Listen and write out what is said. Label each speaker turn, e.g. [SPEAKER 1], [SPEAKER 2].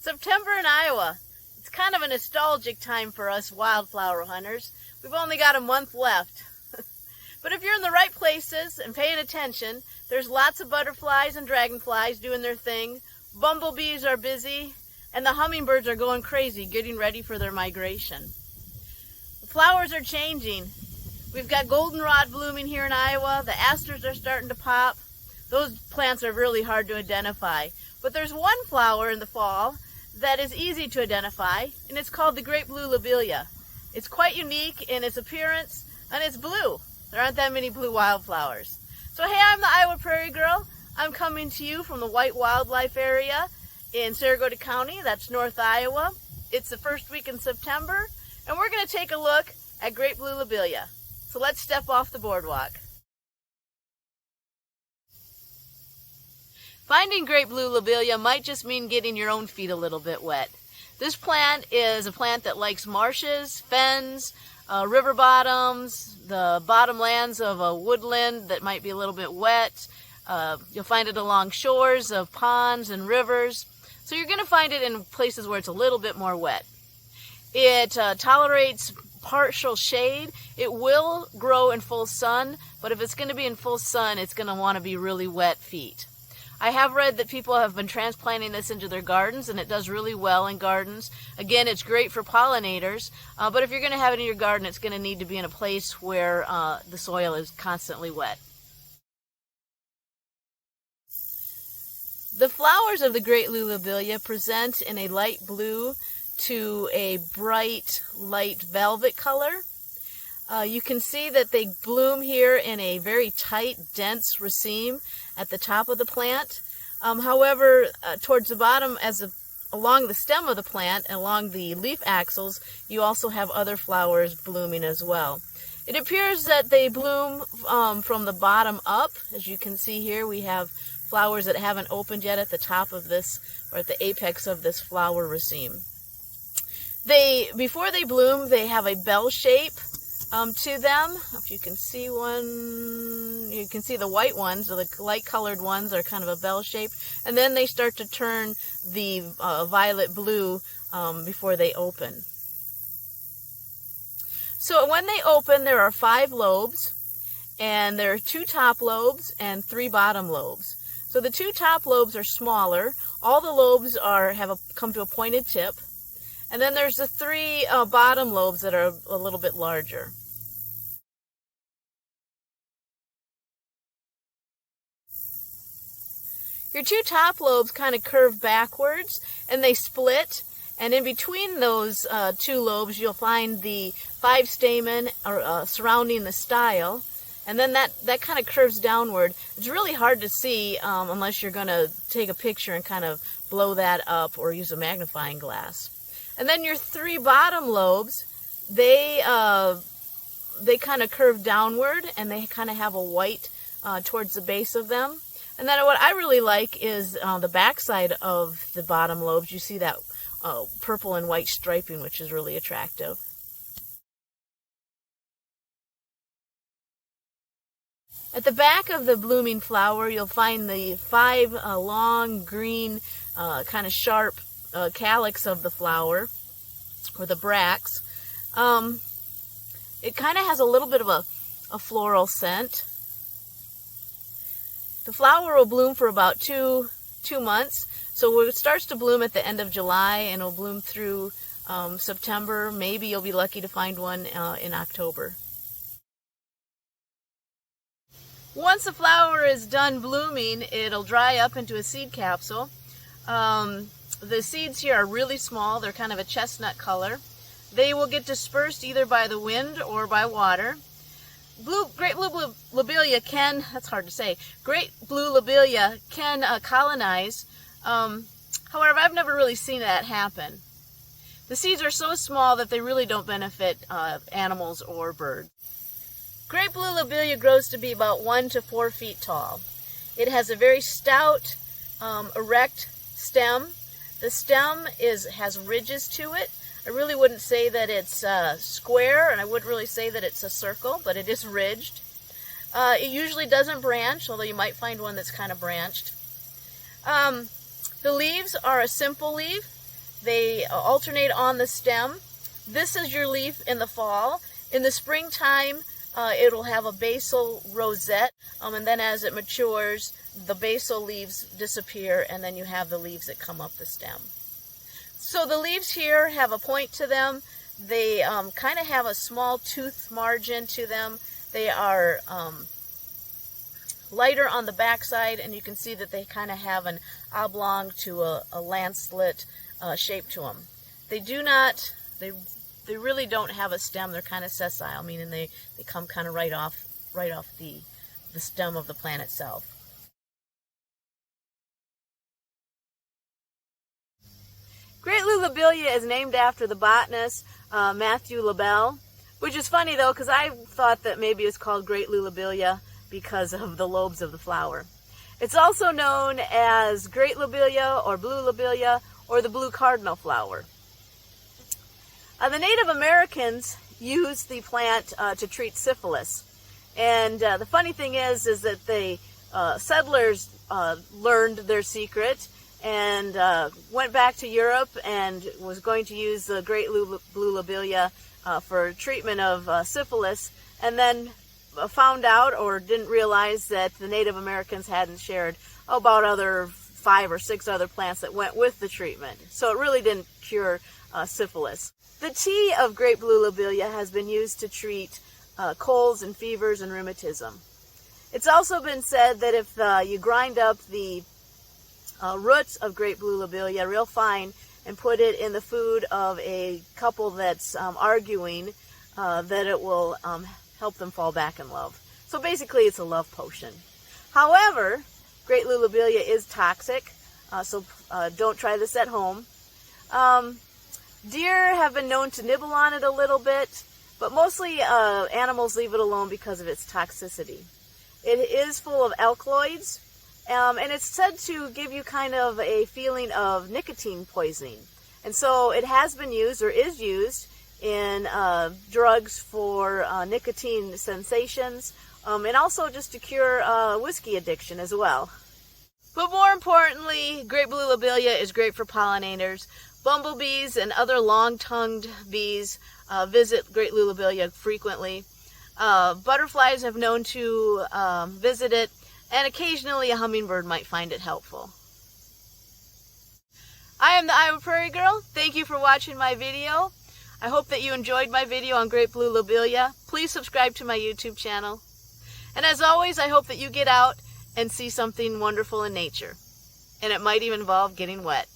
[SPEAKER 1] September in Iowa. It's kind of a nostalgic time for us wildflower hunters. We've only got a month left. But if you're in the right places and paying attention, there's lots of butterflies and dragonflies doing their thing. Bumblebees are busy, and the hummingbirds are going crazy, getting ready for their migration. The flowers are changing. We've got goldenrod blooming here in Iowa. The asters are starting to pop. Those plants are really hard to identify. But there's one flower in the fall that is easy to identify, and it's called the great Blue Lobelia. It's quite unique in its appearance, and it's blue. There aren't that many blue wildflowers. So hey, I'm the Iowa Prairie Girl. I'm coming to you from the White Wildlife area in Saragota County. That's North Iowa. It's the first week in September, and we're going to take a look at great Blue Lobelia. So let's step off the boardwalk. Finding great Blue Lobelia might just mean getting your own feet a little bit wet. This plant is a plant that likes marshes, fens, river bottoms, the bottomlands of a woodland that might be a little bit wet. You'll find it along shores of ponds and rivers. So you're going to find it in places where it's a little bit more wet. It tolerates partial shade. It will grow in full sun, but if it's going to be in full sun, it's going to want to be really wet feet. I have read that people have been transplanting this into their gardens, and it does really well in gardens. Again, it's great for pollinators, but if you're going to have it in your garden, it's going to need to be in a place where the soil is constantly wet. The flowers of the great Blue Lobelia present in a light blue to a bright light velvet color. You can see that they bloom here in a very tight, dense raceme at the top of the plant. However, towards the bottom, along the stem of the plant, along the leaf axils, you also have other flowers blooming as well. It appears that they bloom from the bottom up. As you can see here, we have flowers that haven't opened yet at the top of this, or at the apex of this flower raceme. Before they bloom, they have a bell shape to them. If you can see one, you can see the white ones, or the light colored ones are kind of a bell shape, and then they start to turn the violet blue before they open. So when they open, there are 5 lobes, and there are 2 top lobes and 3 bottom lobes. So the 2 top lobes are smaller. All the lobes come to a pointed tip. And then there's the 3 bottom lobes that are a little bit larger. Your 2 top lobes kind of curve backwards, and they split. And in between those 2 lobes, you'll find the 5 stamen surrounding the style. And then that kind of curves downward. It's really hard to see unless you're going to take a picture and kind of blow that up or use a magnifying glass. And then your 3 bottom lobes, they kind of curve downward, and they kind of have a white towards the base of them. And then what I really like is the backside of the bottom lobes. You see that purple and white striping, which is really attractive. At the back of the blooming flower, you'll find the 5 long green, kind of sharp calyx of the flower, or the bracts. It kind of has a little bit of a floral scent. The flower will bloom for about two months. So it starts to bloom at the end of July, and it'll bloom through September. Maybe you'll be lucky to find one in October. Once the flower is done blooming, it'll dry up into a seed capsule. The seeds here are really small. They're kind of a chestnut color. They will get dispersed either by the wind or by water. Great Blue Lobelia can, that's hard to say, Great Blue Lobelia can colonize. However, I've never really seen that happen. The seeds are so small that they really don't benefit animals or birds. Great Blue Lobelia grows to be about 1 to 4 feet tall. It has a very stout, erect stem. The stem has ridges to it. I really wouldn't say that it's square, and I wouldn't really say that it's a circle, but it is ridged. It usually doesn't branch, although you might find one that's kind of branched. The leaves are a simple leaf. They alternate on the stem. This is your leaf in the fall. In the springtime, it'll have a basal rosette, and then as it matures, the basal leaves disappear, and then you have the leaves that come up the stem. So the leaves here have a point to them. They kind of have a small tooth margin to them. They are lighter on the backside, and you can see that they kind of have an oblong to a lancelet shape to them. They do not, they really don't have a stem. They're kind of sessile, meaning they come kind of right off the stem of the plant itself. Great Blue Lobelia is named after the botanist Matthew Lobelia, which is funny though, because I thought that maybe it's called Great Blue Lobelia because of the lobes of the flower. It's also known as Great Lobelia or Blue Lobelia or the blue cardinal flower. The Native Americans used the plant to treat syphilis, and the funny thing is that the settlers learned their secret and went back to Europe and was going to use the Great Blue Lobelia for treatment of syphilis, and then found out or didn't realize that the Native Americans hadn't shared about other 5 or 6 other plants that went with the treatment. So it really didn't cure syphilis. The tea of Great Blue Lobelia has been used to treat colds and fevers and rheumatism. It's also been said that if you grind up the roots of Great Blue Lobelia real fine and put it in the food of a couple that's arguing, that it will help them fall back in love. So basically it's a love potion. However, Great Blue Lobelia is toxic, so don't try this at home. Deer have been known to nibble on it a little bit, but mostly animals leave it alone because of its toxicity. It is full of alkaloids, and it's said to give you kind of a feeling of nicotine poisoning. And so it has been used or is used in drugs for nicotine sensations, and also just to cure whiskey addiction as well. But more importantly, Great Blue Lobelia is great for pollinators. Bumblebees and other long-tongued bees visit Great Blue Lobelia frequently. Butterflies have known to visit it, and occasionally a hummingbird might find it helpful. I am the Iowa Prairie Girl. Thank you for watching my video. I hope that you enjoyed my video on Great Blue Lobelia. Please subscribe to my YouTube channel. And as always, I hope that you get out and see something wonderful in nature. And it might even involve getting wet.